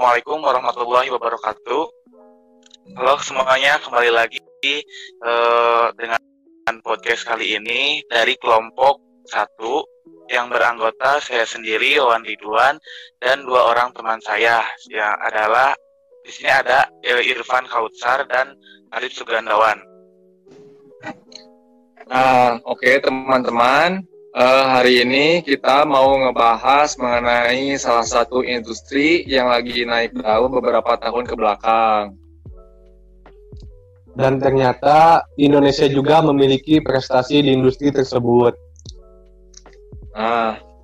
Assalamualaikum warahmatullahi wabarakatuh. Halo semuanya, kembali lagi dengan podcast kali ini dari kelompok 1 yang beranggota saya sendiri, Wawan Ridwan, dan 2 orang teman saya yang adalah di sini ada Irfan Kautsar dan Arif Sugandawan. Oke teman-teman, hari ini kita mau ngebahas mengenai salah satu industri yang lagi naik daun beberapa tahun ke belakang. Dan ternyata Indonesia juga memiliki prestasi di industri tersebut.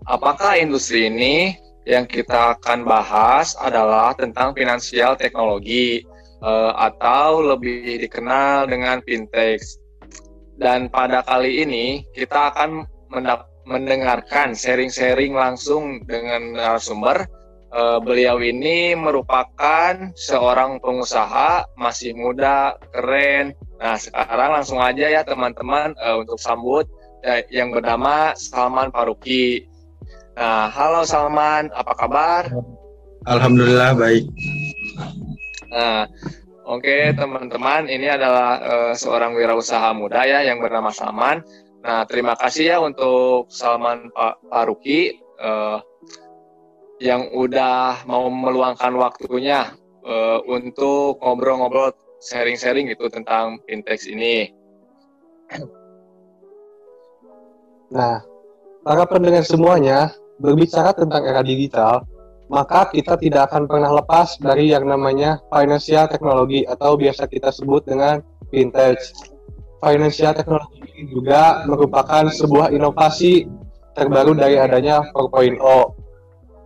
Apakah industri ini? Yang kita akan bahas adalah tentang finansial teknologi atau lebih dikenal dengan fintech. Dan pada kali ini kita akan mendengarkan sharing-sharing langsung dengan narasumber. Beliau ini merupakan seorang pengusaha, masih muda, keren. Nah, sekarang langsung aja ya teman-teman untuk sambut yang bernama Salman Faruqi. Nah, halo Salman, apa kabar? Alhamdulillah baik. Nah, oke teman-teman, ini adalah seorang wirausaha muda ya yang bernama Salman. Nah, terima kasih ya untuk Salman Faruqi yang udah mau meluangkan waktunya untuk ngobrol-ngobrol, sharing-sharing gitu tentang fintech ini. Nah, para pendengar semuanya, berbicara tentang era digital, maka kita tidak akan pernah lepas dari yang namanya financial technology atau biasa kita sebut dengan fintech. Financial technology ini juga merupakan sebuah inovasi terbaru dari adanya 4.0.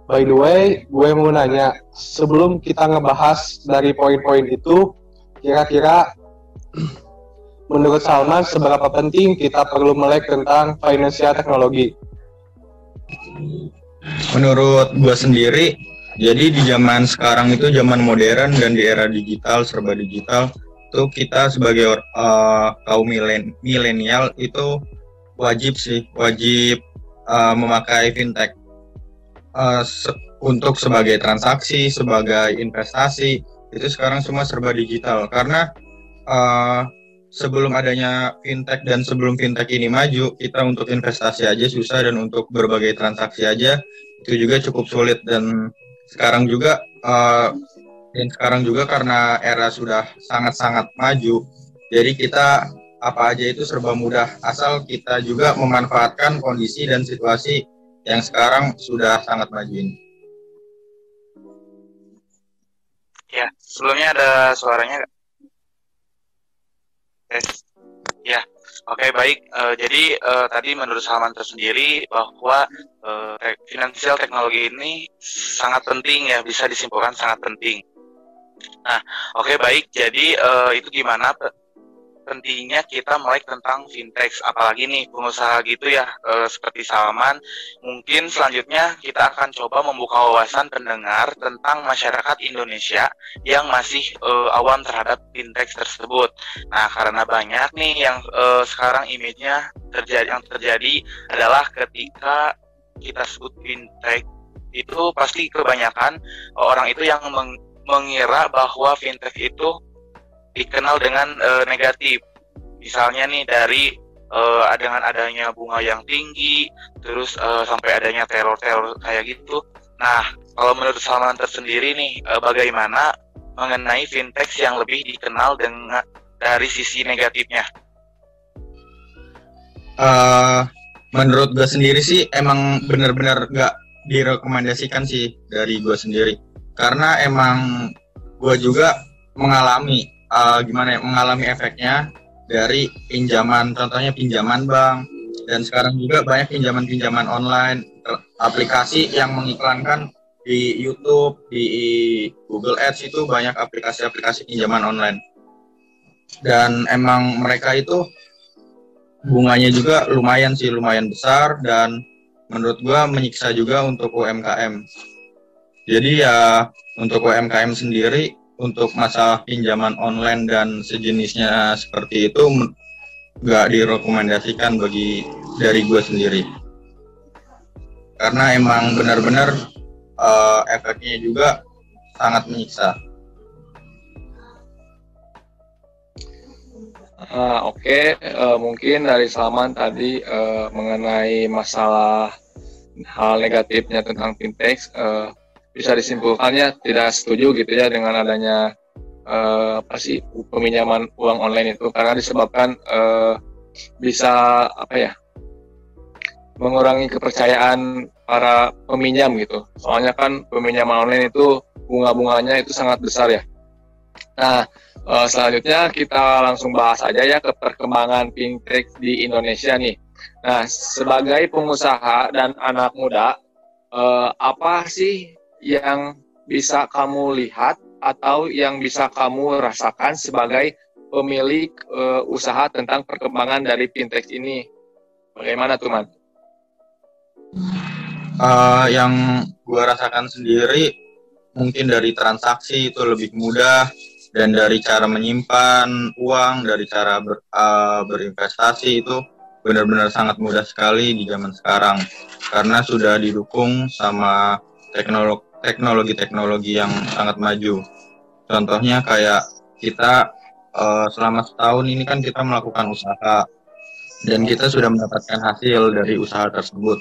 By the way, gue mau nanya, sebelum kita ngebahas dari poin-poin itu, kira-kira menurut Salman seberapa penting kita perlu melek tentang financial technology? Menurut gua sendiri, jadi di zaman sekarang itu zaman modern dan di era digital, serba digital, tuh kita sebagai kaum milenial itu wajib memakai fintech untuk sebagai transaksi, sebagai investasi. Itu sekarang semua serba digital karena sebelum adanya fintech dan sebelum fintech ini maju, kita untuk investasi aja susah dan untuk berbagai transaksi aja itu juga cukup sulit. Dan sekarang juga karena era sudah sangat-sangat maju, jadi kita apa aja itu serba mudah asal kita juga memanfaatkan kondisi dan situasi yang sekarang sudah sangat maju ini. Ya, sebelumnya ada suaranya nggak? Ya, oke, baik. Jadi tadi menurut Salman tersendiri bahwa finansial teknologi ini sangat penting ya, bisa disimpulkan sangat penting. Nah, oke, baik. Jadi itu gimana pentingnya kita melek tentang fintech, apalagi nih pengusaha gitu ya, seperti Salman. Mungkin selanjutnya kita akan coba membuka wawasan pendengar tentang masyarakat Indonesia yang masih awam terhadap fintech tersebut. Nah, karena banyak nih yang sekarang image-nya yang terjadi adalah ketika kita sebut fintech itu pasti kebanyakan orang itu yang mengira bahwa fintech itu dikenal dengan negatif. Misalnya nih dari dengan adanya bunga yang tinggi, terus sampai adanya teror-teror kayak gitu. Nah, kalau menurut Salman tersendiri nih, bagaimana mengenai fintech yang lebih dikenal dengan dari sisi negatifnya? Menurut gue sendiri sih emang benar-benar gak direkomendasikan sih dari gue sendiri. Karena emang gue juga mengalami mengalami efeknya dari pinjaman, contohnya pinjaman bank, dan sekarang juga banyak pinjaman-pinjaman online, aplikasi yang mengiklankan di YouTube, di Google Ads, itu banyak aplikasi-aplikasi pinjaman online. Dan emang mereka itu bunganya juga lumayan besar, dan menurut gua menyiksa juga untuk UMKM. Jadi ya untuk UMKM sendiri, untuk masalah pinjaman online dan sejenisnya seperti itu nggak direkomendasikan dari gue sendiri, karena emang benar-benar efeknya juga sangat menyiksa. Oke, mungkin dari Salman tadi mengenai masalah hal negatifnya tentang fintech, bisa disimpulkannya tidak setuju gitu ya dengan adanya peminjaman uang online itu, karena disebabkan bisa mengurangi kepercayaan para peminjam gitu. Soalnya kan peminjaman online itu bunga-bunganya itu sangat besar ya. Nah, selanjutnya kita langsung bahas aja ya ke perkembangan fintech di Indonesia nih. Nah, sebagai pengusaha dan anak muda, apa sih yang bisa kamu lihat atau yang bisa kamu rasakan sebagai pemilik usaha tentang perkembangan dari fintech ini? Bagaimana tuh, Man? Yang gue rasakan sendiri mungkin dari transaksi itu lebih mudah, dan dari cara menyimpan uang, dari cara berinvestasi itu benar-benar sangat mudah sekali di zaman sekarang, karena sudah didukung sama teknologi-teknologi yang sangat maju. Contohnya kayak kita selama setahun ini kan kita melakukan usaha, dan kita sudah mendapatkan hasil dari usaha tersebut.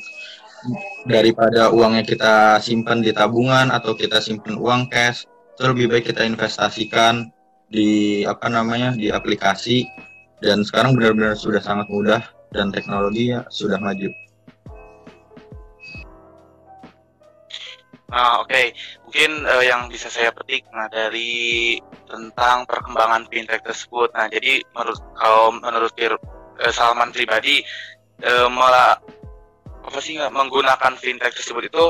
Daripada uangnya kita simpan di tabungan atau kita simpan uang cash, itu lebih baik kita investasikan di di aplikasi, dan sekarang benar-benar sudah sangat mudah dan teknologi sudah maju. Oke. Mungkin yang bisa saya petik dari tentang perkembangan fintech tersebut. Nah, jadi menurut Salman pribadi menggunakan fintech tersebut itu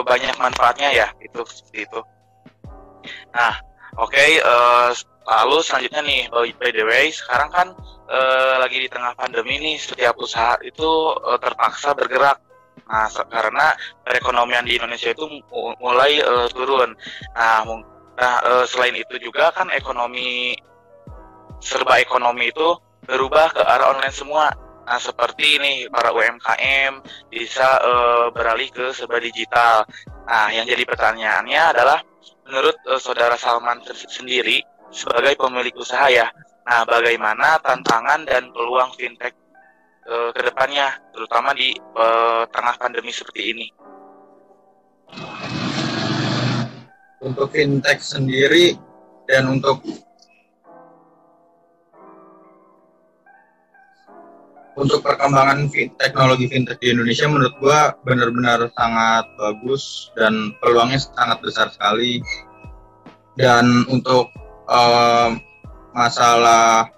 banyak manfaatnya ya, itu seperti itu. Nah, oke. Lalu selanjutnya nih, by the way, sekarang kan lagi di tengah pandemi nih, setiap usaha itu terpaksa bergerak. Nah, karena perekonomian di Indonesia itu mulai turun. Nah, selain itu juga kan serba ekonomi itu berubah ke arah online semua. Nah, seperti ini para UMKM bisa beralih ke serba digital. Nah, yang jadi pertanyaannya adalah, menurut saudara Salman sendiri sebagai pemilik usaha ya, nah bagaimana tantangan dan peluang fintech ke depannya, terutama di tengah pandemi seperti ini? Untuk fintech sendiri dan untuk perkembangan teknologi fintech di Indonesia, menurut gua benar-benar sangat bagus dan peluangnya sangat besar sekali. Dan untuk masalah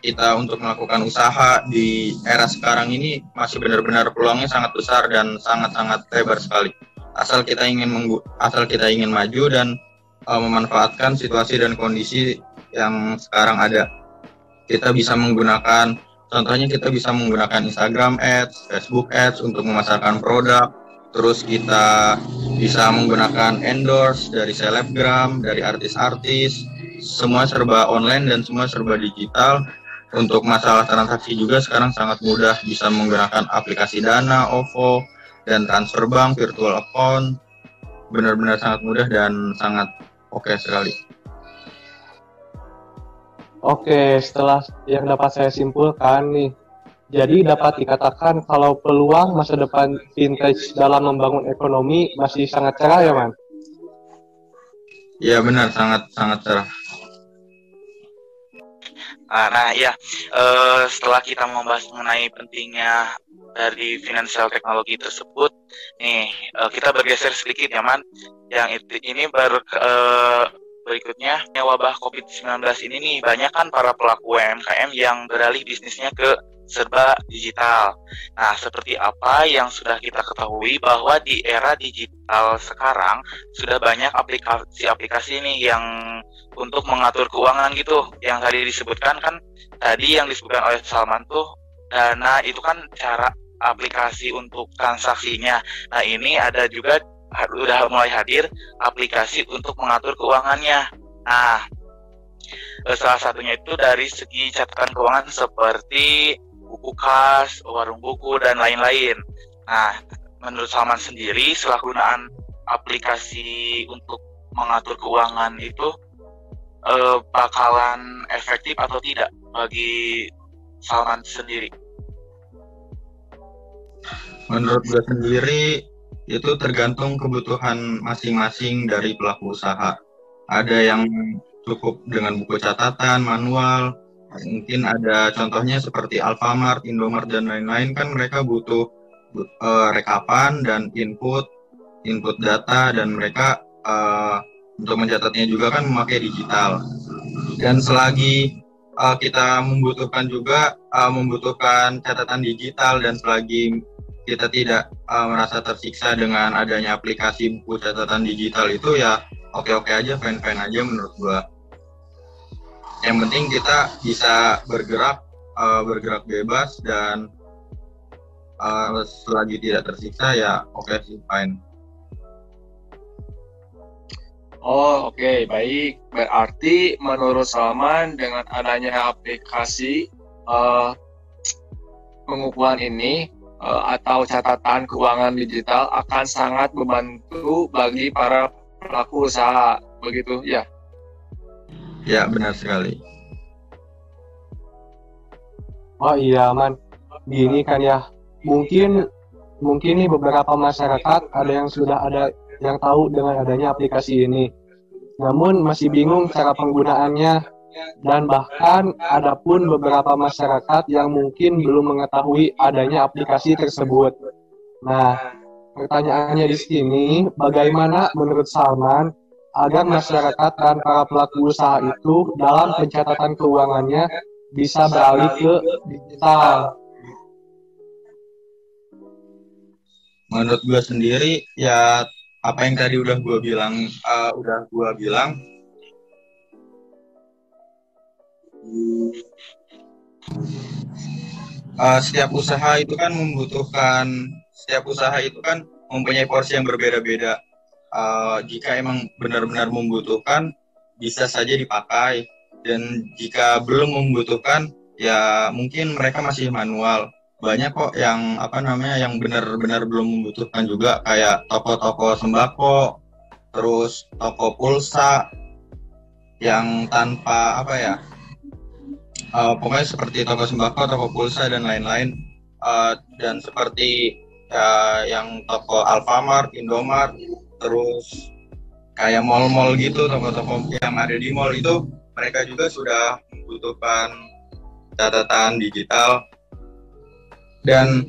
kita untuk melakukan usaha di era sekarang ini masih benar-benar peluangnya sangat besar dan sangat-sangat lebar sekali. Asal kita ingin maju dan memanfaatkan situasi dan kondisi yang sekarang ada. Contohnya kita bisa menggunakan Instagram Ads, Facebook Ads untuk memasarkan produk. Terus kita bisa menggunakan endorse dari selebgram, dari artis-artis. Semua serba online dan semua serba digital. Untuk masalah transaksi juga sekarang sangat mudah, bisa menggunakan aplikasi Dana, OVO, dan transfer bank, virtual account. Benar-benar sangat mudah dan sangat oke sekali. Oke, setelah yang dapat saya simpulkan nih, jadi dapat dikatakan kalau peluang masa depan fintech dalam membangun ekonomi masih sangat cerah ya, Man? Iya benar, sangat cerah. Nah ya, setelah kita membahas mengenai pentingnya dari financial teknologi tersebut, nih kita bergeser sedikit ya, Man. Yang ini berikutnya, wabah COVID-19 ini nih, banyak kan para pelaku UMKM yang beralih bisnisnya ke serba digital. Nah, seperti apa yang sudah kita ketahui bahwa di era digital sekarang sudah banyak aplikasi-aplikasi nih yang untuk mengatur keuangan gitu. Yang tadi disebutkan kan, yang disebutkan oleh Salman tuh Dana, itu kan cara aplikasi untuk transaksinya. Nah, ini ada juga udah mulai hadir aplikasi untuk mengatur keuangannya. Nah, salah satunya itu dari segi catatan keuangan seperti buku kas, warung buku, dan lain-lain. Nah, menurut Salman sendiri, setelah penggunaan aplikasi untuk mengatur keuangan itu bakalan efektif atau tidak bagi Salman sendiri? Menurut gue sendiri itu tergantung kebutuhan masing-masing dari pelaku usaha. Ada yang cukup dengan buku catatan, manual, mungkin ada contohnya seperti Alfamart, Indomart, dan lain-lain, kan mereka butuh rekapan dan input data, dan mereka untuk mencatatnya juga kan memakai digital. Dan selagi kita membutuhkan catatan digital, dan selagi kita tidak merasa tersiksa dengan adanya aplikasi buku catatan digital itu, ya oke-oke aja, fine-fine aja menurut gua. Yang penting kita bisa bergerak bebas, dan selagi tidak tersiksa ya oke sih, fine. Oh, oke, baik. Berarti menurut Salman dengan adanya aplikasi pengukuhan ini atau catatan keuangan digital akan sangat membantu bagi para pelaku usaha, begitu ya? Ya, benar sekali. Oh iya, Man. Gini kan ya, mungkin nih beberapa masyarakat ada yang sudah ada yang tahu dengan adanya aplikasi ini, namun masih bingung cara penggunaannya, dan bahkan ada pun beberapa masyarakat yang mungkin belum mengetahui adanya aplikasi tersebut. Nah, pertanyaannya di sini, bagaimana menurut Salman agar masyarakat dan para pelaku usaha itu dalam pencatatan keuangannya bisa beralih ke digital? Menurut gue sendiri ya apa yang tadi udah gue bilang, setiap usaha itu kan mempunyai porsi yang berbeda-beda. Jika emang benar-benar membutuhkan, bisa saja dipakai, dan jika belum membutuhkan, ya mungkin mereka masih manual. Banyak kok yang yang benar-benar belum membutuhkan juga, kayak toko-toko sembako, terus toko pulsa yang tanpa pokoknya seperti toko sembako, toko pulsa, dan lain-lain, dan seperti yang toko Alfamart, Indomart, terus kayak mall-mall gitu, toko-toko yang ada di mall itu, mereka juga sudah membutuhkan catatan digital. Dan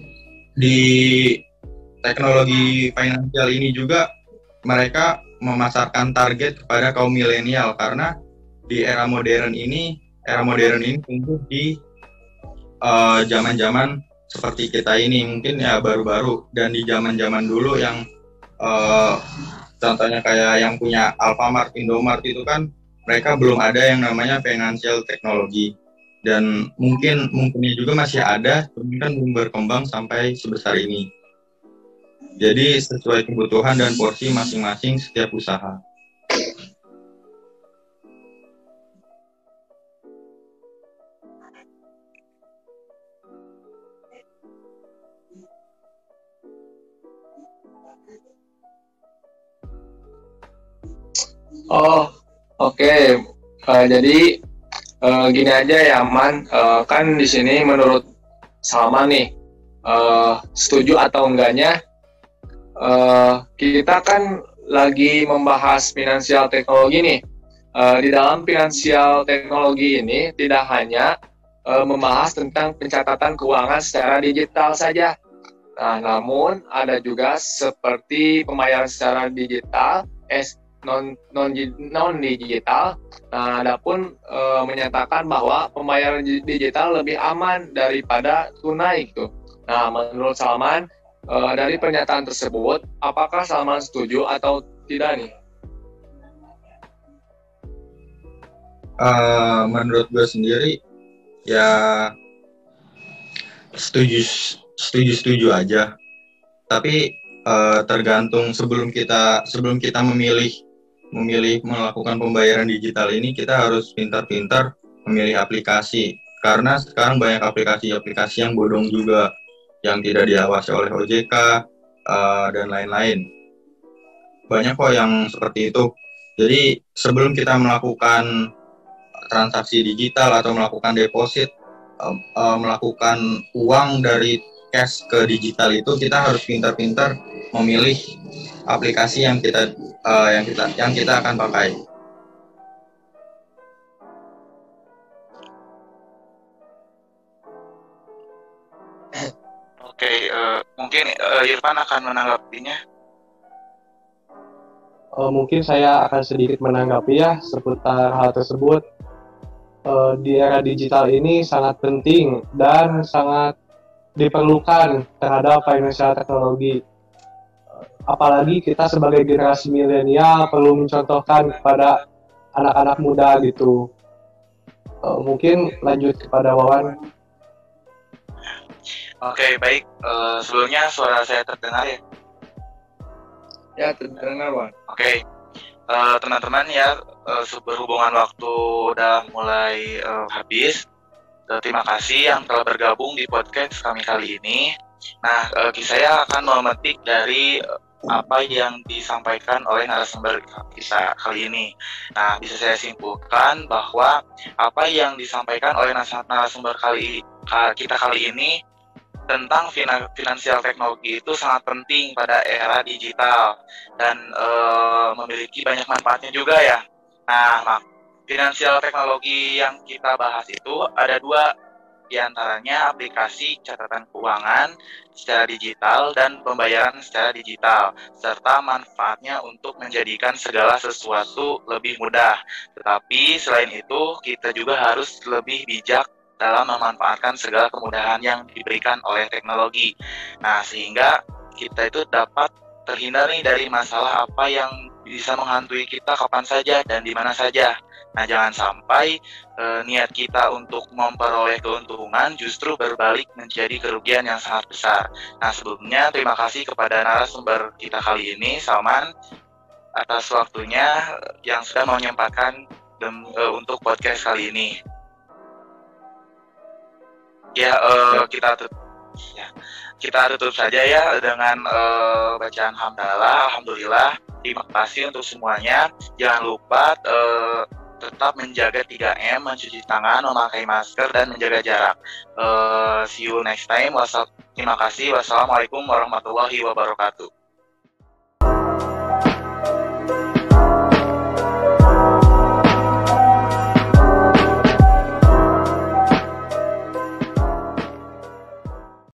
di teknologi finansial ini juga mereka memasarkan target kepada kaum milenial, karena di era modern ini tumbuh di zaman-zaman seperti kita ini, mungkin ya baru-baru. Dan di zaman-zaman dulu yang contohnya kayak yang punya Alfamart, Indomart itu kan mereka belum ada yang namanya financial teknologi. Dan mungkinnya juga masih ada, tapi kan belum berkembang sampai sebesar ini. Jadi sesuai kebutuhan dan porsi masing-masing setiap usaha. Oh, oke. Jadi gini aja ya, Man. Kan di sini menurut Salman nih, setuju atau enggaknya, kita kan lagi membahas finansial teknologi nih. Di dalam finansial teknologi ini tidak hanya membahas tentang pencatatan keuangan secara digital saja. Nah, namun ada juga seperti pembayaran secara digital, non digital. Nah, adapun menyatakan bahwa pembayaran digital lebih aman daripada tunai gitu. Nah, menurut Salman, dari pernyataan tersebut, apakah Salman setuju atau tidak nih? Menurut gue sendiri ya setuju aja. Tapi tergantung sebelum kita memilih melakukan pembayaran digital ini, kita harus pintar-pintar memilih aplikasi, karena sekarang banyak aplikasi yang bodong juga, yang tidak diawasi oleh OJK dan lain-lain. Banyak kok yang seperti itu. Jadi sebelum kita melakukan transaksi digital atau melakukan deposit, melakukan uang dari cash ke digital itu, kita harus pintar-pintar memilih aplikasi yang kita akan pakai. Oke, mungkin Irfan akan menanggapinya. Mungkin saya akan sedikit menanggapi ya seputar hal tersebut. Di era digital ini sangat penting dan sangat diperlukan terhadap financial teknologi. Apalagi kita sebagai generasi milenial perlu mencontohkan kepada anak-anak muda gitu. Mungkin lanjut kepada Wawan. Oke, baik. Sebelumnya suara saya terdengar ya? Ya, terdengar, Wan. Oke. Teman-teman ya, berhubungan waktu udah mulai habis. Terima kasih yang telah bergabung di podcast kami kali ini. Nah, saya akan memetik dari apa yang disampaikan oleh narasumber kita kali ini. Nah, bisa saya simpulkan bahwa apa yang disampaikan oleh narasumber kita kali ini tentang finansial teknologi itu sangat penting pada era digital dan memiliki banyak manfaatnya juga ya. Nah, finansial teknologi yang kita bahas itu ada 2, diantaranya aplikasi catatan keuangan secara digital dan pembayaran secara digital, serta manfaatnya untuk menjadikan segala sesuatu lebih mudah. Tetapi selain itu, kita juga harus lebih bijak dalam memanfaatkan segala kemudahan yang diberikan oleh teknologi. Nah, sehingga kita itu dapat terhindar nih dari masalah apa yang bisa menghantui kita kapan saja dan di mana saja. Nah, jangan sampai niat kita untuk memperoleh keuntungan justru berbalik menjadi kerugian yang sangat besar. Nah, sebelumnya terima kasih kepada narasumber kita kali ini, Salman, atas waktunya yang sudah menyempatkan untuk podcast kali ini. Ya, kita tutup saja ya dengan bacaan hamdalah. Alhamdulillah. Terima kasih untuk semuanya. Jangan lupa tetap menjaga 3M, mencuci tangan, memakai masker, dan menjaga jarak. See you next time. Terima kasih. Wassalamualaikum warahmatullahi wabarakatuh.